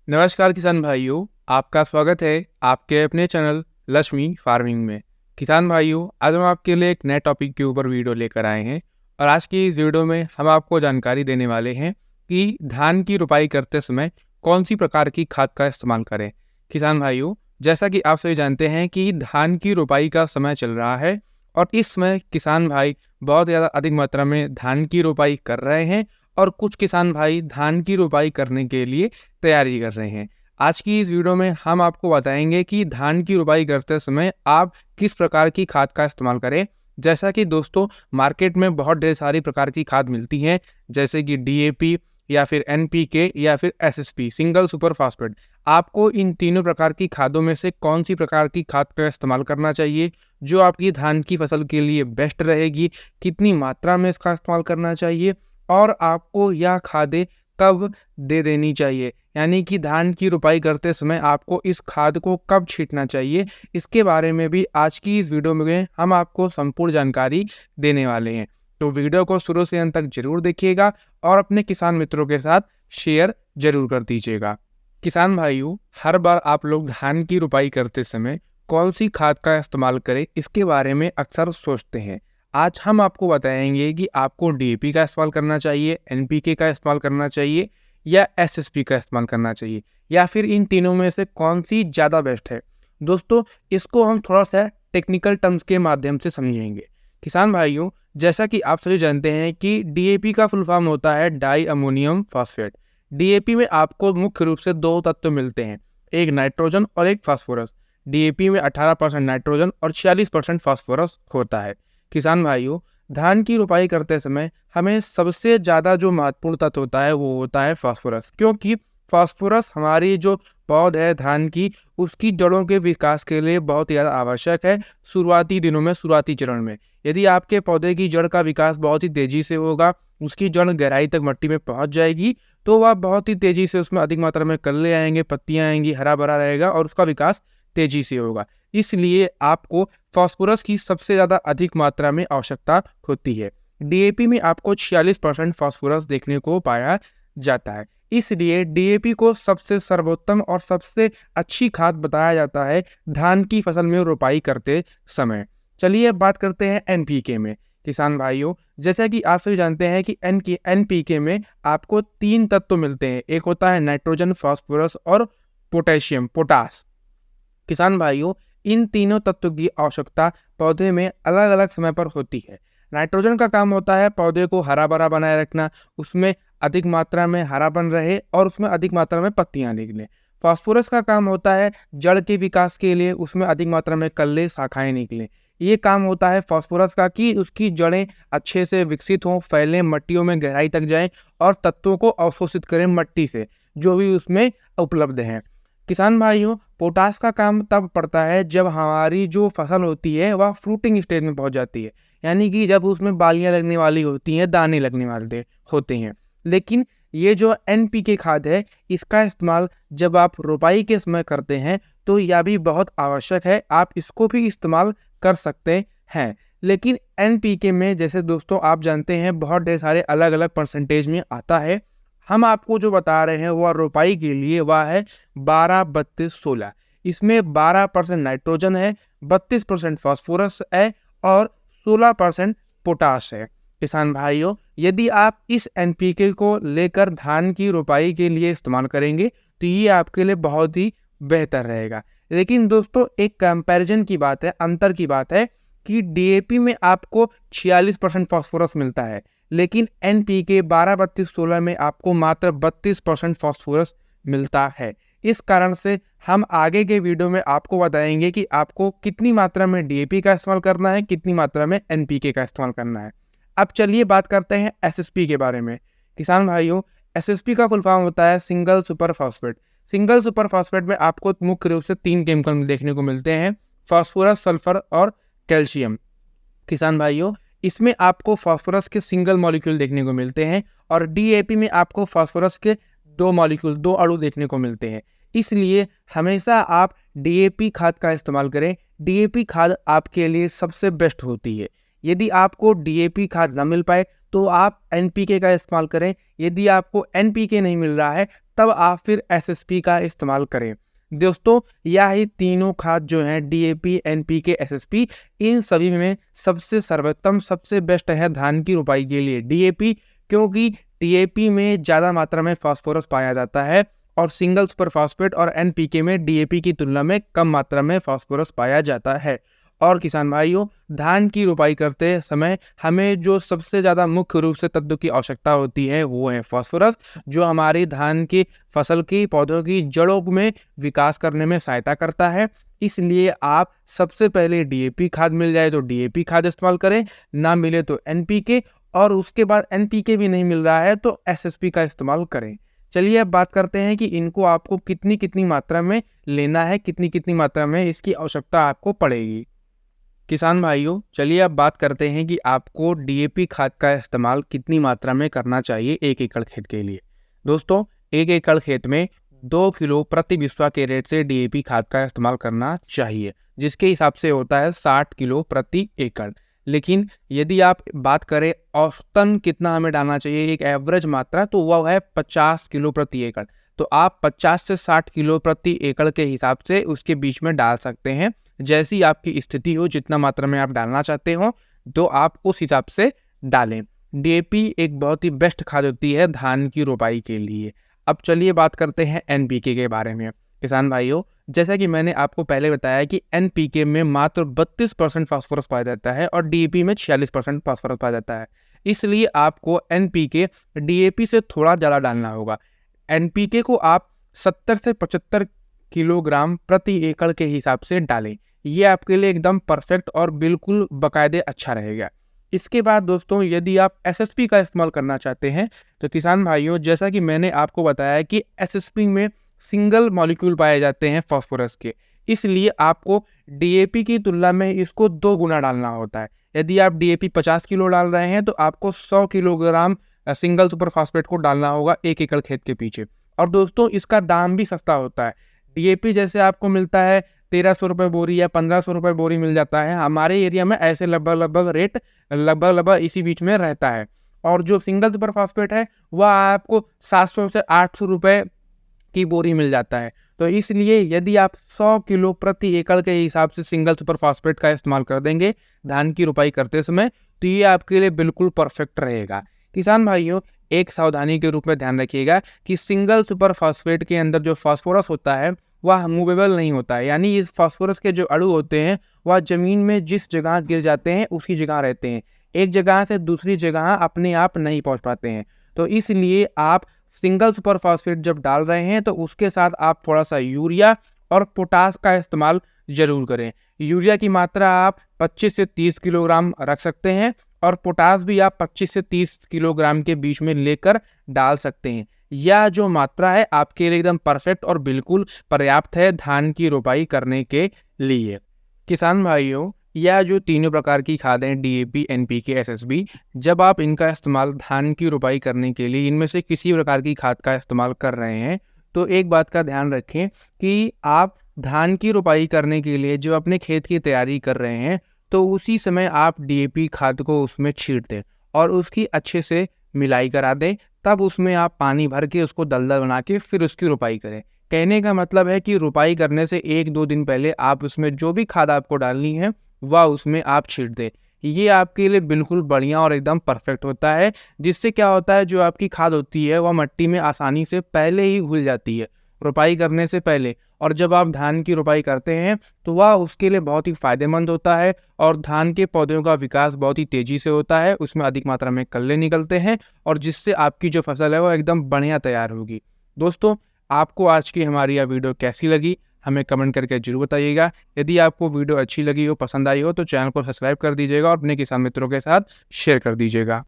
नमस्कार किसान भाइयों, आपका स्वागत है आपके अपने चैनल लक्ष्मी फार्मिंग में। किसान भाइयों, आज हम आपके लिए एक नए टॉपिक के ऊपर वीडियो लेकर आए हैं और आज की इस वीडियो में हम आपको जानकारी देने वाले हैं कि धान की रुपाई करते समय कौन सी प्रकार की खाद का इस्तेमाल करें। किसान भाइयों, जैसा कि आप सभी जानते हैं कि धान की रुपाई का समय चल रहा है और इस समय किसान भाई बहुत ज़्यादा अधिक मात्रा में धान की रुपाई कर रहे हैं और कुछ किसान भाई धान की रुपाई करने के लिए तैयारी कर रहे हैं। आज की इस वीडियो में हम आपको बताएंगे कि धान की रुपाई करते समय आप किस प्रकार की खाद का इस्तेमाल करें। जैसा कि दोस्तों, मार्केट में बहुत ढेर सारी प्रकार की खाद मिलती हैं, जैसे कि डीएपी या फिर एनपीके या फिर एसएसपी सिंगल सुपर फास्फेट। आपको इन तीनों प्रकार की खादों में से कौन सी प्रकार की खाद का इस्तेमाल करना चाहिए जो आपकी धान की फसल के लिए बेस्ट रहेगी, कितनी मात्रा में इसका इस्तेमाल करना चाहिए और आपको यह खादें कब दे देनी चाहिए, यानी कि धान की रुपाई करते समय आपको इस खाद को कब छींटना चाहिए, इसके बारे में भी आज की इस वीडियो में हम आपको संपूर्ण जानकारी देने वाले हैं। तो वीडियो को शुरू से अंत तक जरूर देखिएगा और अपने किसान मित्रों के साथ शेयर जरूर कर दीजिएगा। किसान भाइयों, हर बार आप लोग धान की रुपाई करते समय कौन सी खाद का इस्तेमाल करें, इसके बारे में अक्सर सोचते हैं। आज हम आपको बताएंगे कि आपको डीएपी का इस्तेमाल करना चाहिए, एनपीके का इस्तेमाल करना चाहिए या एसएसपी का इस्तेमाल करना चाहिए, या फिर इन तीनों में से कौन सी ज़्यादा बेस्ट है। दोस्तों, इसको हम थोड़ा सा टेक्निकल टर्म्स के माध्यम से समझेंगे। किसान भाइयों, जैसा कि आप सभी जानते हैं कि डीएपी का फुल फॉर्म होता है डाई अमोनियम फॉस्फेट। डीएपी में आपको मुख्य रूप से दो तत्व मिलते हैं, एक नाइट्रोजन और एक फास्फोरस। डीएपी में 18% नाइट्रोजन और 46% फास्फोरस होता है। किसान भाइयों, धान की रुपाई करते समय हमें सबसे ज़्यादा जो महत्वपूर्ण तत्व होता है वो होता है फास्फोरस, क्योंकि फास्फोरस हमारी जो पौध है धान की, उसकी जड़ों के विकास के लिए बहुत ही ज़्यादा आवश्यक है। शुरुआती दिनों में, शुरुआती चरण में यदि आपके पौधे की जड़ का विकास बहुत ही तेज़ी से होगा, उसकी जड़ गहराई तक मिट्टी में पहुंच जाएगी, तो वह बहुत ही तेज़ी से उसमें अधिक मात्रा में कल्ले आएंगे, पत्तियां आएंगी, हरा भरा रहेगा और उसका विकास तेज़ी से होगा। इसलिए आपको फास्फोरस की सबसे ज़्यादा अधिक मात्रा में आवश्यकता होती है। डीएपी में आपको 46% फास्फोरस देखने को पाया जाता है। इसलिए डीएपी को सबसे सर्वोत्तम और सबसे अच्छी खाद बताया जाता है धान की फसल में रोपाई करते समय। चलिए अब बात करते हैं एनपीके में। किसान भाइयों, जैसा कि आप सभी जानते हैं कि एनपीके में आपको 3 तत्व मिलते हैं, एक होता है नाइट्रोजन, फास्फोरस और पोटेशियम, पोटास। किसान भाइयों, इन तीनों तत्वों की आवश्यकता पौधे में अलग अलग समय पर होती है। नाइट्रोजन का काम होता है पौधे को हरा भरा बनाए रखना, उसमें अधिक मात्रा में हरापन रहे और उसमें अधिक मात्रा में पत्तियां निकलें। फास्फोरस का काम होता है जड़ के विकास के लिए, उसमें अधिक मात्रा में कल्ले, शाखाएं निकलें। ये काम होता है फास्फोरस का कि उसकी जड़ें अच्छे से विकसित हों, फैलें, मिट्टियों में गहराई तक जाएं और तत्वों को अवशोषित करें मिट्टी से जो भी उसमें उपलब्ध हैं। किसान भाइयों, पोटास का काम तब पड़ता है जब हमारी जो फसल होती है वह फ्रूटिंग स्टेज में पहुंच जाती है, यानी कि जब उसमें बालियां लगने वाली होती हैं, दाने लगने वाले होते हैं। लेकिन ये जो एनपीके खाद है, इसका इस्तेमाल जब आप रोपाई के समय करते हैं तो यह भी बहुत आवश्यक है, आप इसको भी इस्तेमाल कर सकते हैं। लेकिन एनपीके में, जैसे दोस्तों आप जानते हैं, बहुत ढेर सारे अलग अलग परसेंटेज में आता है। हम आपको जो बता रहे हैं वह रोपाई के लिए वह है 12-32-16। इसमें 12% नाइट्रोजन है, 32% फास्फोरस है और 16% पोटाश है। किसान भाइयों, यदि आप इस एनपीके को लेकर धान की रोपाई के लिए इस्तेमाल करेंगे तो ये आपके लिए बहुत ही बेहतर रहेगा। लेकिन दोस्तों, एक कंपैरिजन की बात है, अंतर की बात है कि डीएपी में आपको 46% फास्फोरस मिलता है, लेकिन एनपीके 12-32-16 में आपको मात्र 32% फास्फोरस मिलता है। इस कारण से हम आगे के वीडियो में आपको बताएंगे कि आपको कितनी मात्रा में डीएपी का इस्तेमाल करना है, कितनी मात्रा में एनपीके का इस्तेमाल करना है। अब चलिए बात करते हैं एसएसपी के बारे में। किसान भाइयों, एसएसपी का फुल फॉर्म होता है single super phosphate. Single super phosphate में आपको मुख्य रूप से 3 केमिकल देखने को मिलते हैं, फास्फोरस, सल्फर और कैल्शियम। किसान भाइयों, इसमें आपको फास्फोरस के सिंगल मॉलिक्यूल देखने को मिलते हैं और डीएपी में आपको फास्फोरस के 2 मॉलिक्यूल, 2 अणु देखने को मिलते हैं। इसलिए हमेशा आप डीएपी खाद का इस्तेमाल करें। डीएपी खाद आपके लिए सबसे बेस्ट होती है। यदि आपको डीएपी खाद ना मिल पाए तो आप एनपीके का इस्तेमाल करें। यदि आपको एनपीके नहीं मिल रहा है तब आप फिर एसएसपी का इस्तेमाल करें। दोस्तों यही तीनों खाद जो हैं डीएपी, एनपीके, एसएसपी, इन सभी में सबसे सर्वोत्तम, सबसे बेस्ट है धान की रोपाई के लिए डीएपी, क्योंकि डीएपी में ज़्यादा मात्रा में फास्फोरस पाया जाता है और सिंगल सुपर फास्फेट और एनपीके में डीएपी की तुलना में कम मात्रा में फास्फोरस पाया जाता है। और किसान भाइयों, धान की रोपाई करते समय हमें जो सबसे ज़्यादा मुख्य रूप से तत्व की आवश्यकता होती है वो है फास्फोरस, जो हमारी धान की फसल की पौधों की जड़ों में विकास करने में सहायता करता है। इसलिए आप सबसे पहले डीएपी खाद मिल जाए तो डीएपी खाद इस्तेमाल करें, ना मिले तो एनपीके, और उसके बाद एनपीके भी नहीं मिल रहा है तो एसएसपी का इस्तेमाल करें। चलिए अब बात करते हैं कि इनको आपको कितनी कितनी मात्रा में लेना है, कितनी कितनी मात्रा में इसकी आवश्यकता आपको पड़ेगी। किसान भाइयों, चलिए अब बात करते हैं कि आपको डीएपी खाद का इस्तेमाल कितनी मात्रा में करना चाहिए 1 एकड़ खेत के लिए। दोस्तों 1 एकड़ खेत में 2 किलो प्रति बिस्वा के रेट से डीएपी खाद का इस्तेमाल करना चाहिए, जिसके हिसाब से होता है 60 किलो प्रति एकड़। लेकिन यदि आप बात करें औसतन कितना हमें डालना चाहिए, एक एवरेज मात्रा, तो वह है 50 किलो प्रति एकड़। तो आप 50 से 60 किलो प्रति एकड़ के हिसाब से उसके बीच में डाल सकते हैं। जैसी आपकी स्थिति हो, जितना मात्रा में आप डालना चाहते हो तो आप उस हिसाब से डालें। डीएपी एक बहुत ही बेस्ट खाद होती है धान की रोपाई के लिए। अब चलिए बात करते हैं एनपीके के बारे में। किसान भाइयों, जैसा कि मैंने आपको पहले बताया कि एनपीके में मात्र 32% फास्फोरस पाया जाता है और डीएपी में 46% फास्फोरस पाया जाता है। इसलिए आपको एनपीके डीएपी से थोड़ा ज़्यादा डालना होगा। एनपीके को आप 70 से 75 किलोग्राम प्रति एकड़ के हिसाब से डालें। ये आपके लिए एकदम परफेक्ट और बिल्कुल बाकायदे अच्छा रहेगा। इसके बाद दोस्तों, यदि आप एसएसपी का इस्तेमाल करना चाहते हैं तो किसान भाइयों, जैसा कि मैंने आपको बताया कि एसएसपी में सिंगल मॉलिक्यूल पाए जाते हैं फास्फोरस के, इसलिए आपको डीएपी की तुलना में इसको 2 गुना डालना होता है। यदि आप डीएपी 50 किलो डाल रहे हैं तो आपको 100 किलोग्राम सिंगल सुपर फास्फेट को डालना होगा 1 एकड़ खेत के पीछे। और दोस्तों इसका दाम भी सस्ता होता है। डीएपी जैसे आपको मिलता है 1300 रुपये बोरी या 1500 रुपये बोरी मिल जाता है, हमारे एरिया में ऐसे लगभग रेट लगभग इसी बीच में रहता है। और जो सिंगल सुपर फास्फेट है वह आपको 700 से 800 रुपये की बोरी मिल जाता है। तो इसलिए यदि आप 100 किलो प्रति एकड़ के हिसाब से सिंगल सुपर फास्फेट का इस्तेमाल कर देंगे धान की रोपाई करते समय, तो ये आपके लिए बिल्कुल परफेक्ट रहेगा। किसान भाइयों, एक सावधानी के रूप में ध्यान रखिएगा कि सिंगल सुपर फास्फेट के अंदर जो फास्फोरस होता है वह मूवेबल नहीं होता है, यानी इस फास्फोरस के जो अणु होते हैं वह जमीन में जिस जगह गिर जाते हैं उसी जगह रहते हैं, एक जगह से दूसरी जगह अपने आप नहीं पहुंच पाते हैं। तो इसलिए आप सिंगल सुपर फास्फेट जब डाल रहे हैं तो उसके साथ आप थोड़ा सा यूरिया और पोटास का इस्तेमाल जरूर करें। यूरिया की मात्रा आप 25 से 30 किलोग्राम रख सकते हैं और पोटास भी आप 25 से 30 किलोग्राम के बीच में लेकर डाल सकते हैं। यह जो मात्रा है आपके लिए एकदम परफेक्ट और बिल्कुल पर्याप्त है धान की रोपाई करने के लिए। किसान भाइयों, यह जो तीनों प्रकार की खादें डीएपी, एनपीके, एसएसबी, जब आप इनका इस्तेमाल धान की रोपाई करने के लिए इनमें से किसी प्रकार की खाद का इस्तेमाल कर रहे हैं तो एक बात का ध्यान रखें कि आप धान की रोपाई करने के लिए जो अपने खेत की तैयारी कर रहे हैं तो उसी समय आप डीएपी खाद को उसमें छींट दें और उसकी अच्छे से मिलाई करा दें। तब उसमें आप पानी भर के उसको दलदल बना के फिर उसकी रोपाई करें। कहने का मतलब है कि रोपाई करने से 1-2 दिन पहले आप उसमें जो भी खाद आपको डालनी है वह उसमें आप छींट दें। ये आपके लिए बिल्कुल बढ़िया और एकदम परफेक्ट होता है, जिससे क्या होता है जो आपकी खाद होती है वह मिट्टी में आसानी से पहले ही घुल जाती है रोपाई करने से पहले, और जब आप धान की रोपाई करते हैं तो वह उसके लिए बहुत ही फायदेमंद होता है और धान के पौधों का विकास बहुत ही तेजी से होता है, उसमें अधिक मात्रा में कल्ले निकलते हैं और जिससे आपकी जो फसल है वो एकदम बढ़िया तैयार होगी। दोस्तों, आपको आज की हमारी यह वीडियो कैसी लगी हमें कमेंट करके जरूर बताइएगा। यदि आपको वीडियो अच्छी लगी हो, पसंद आई हो तो चैनल को सब्सक्राइब कर दीजिएगा और अपने किसान मित्रों के साथ शेयर कर दीजिएगा।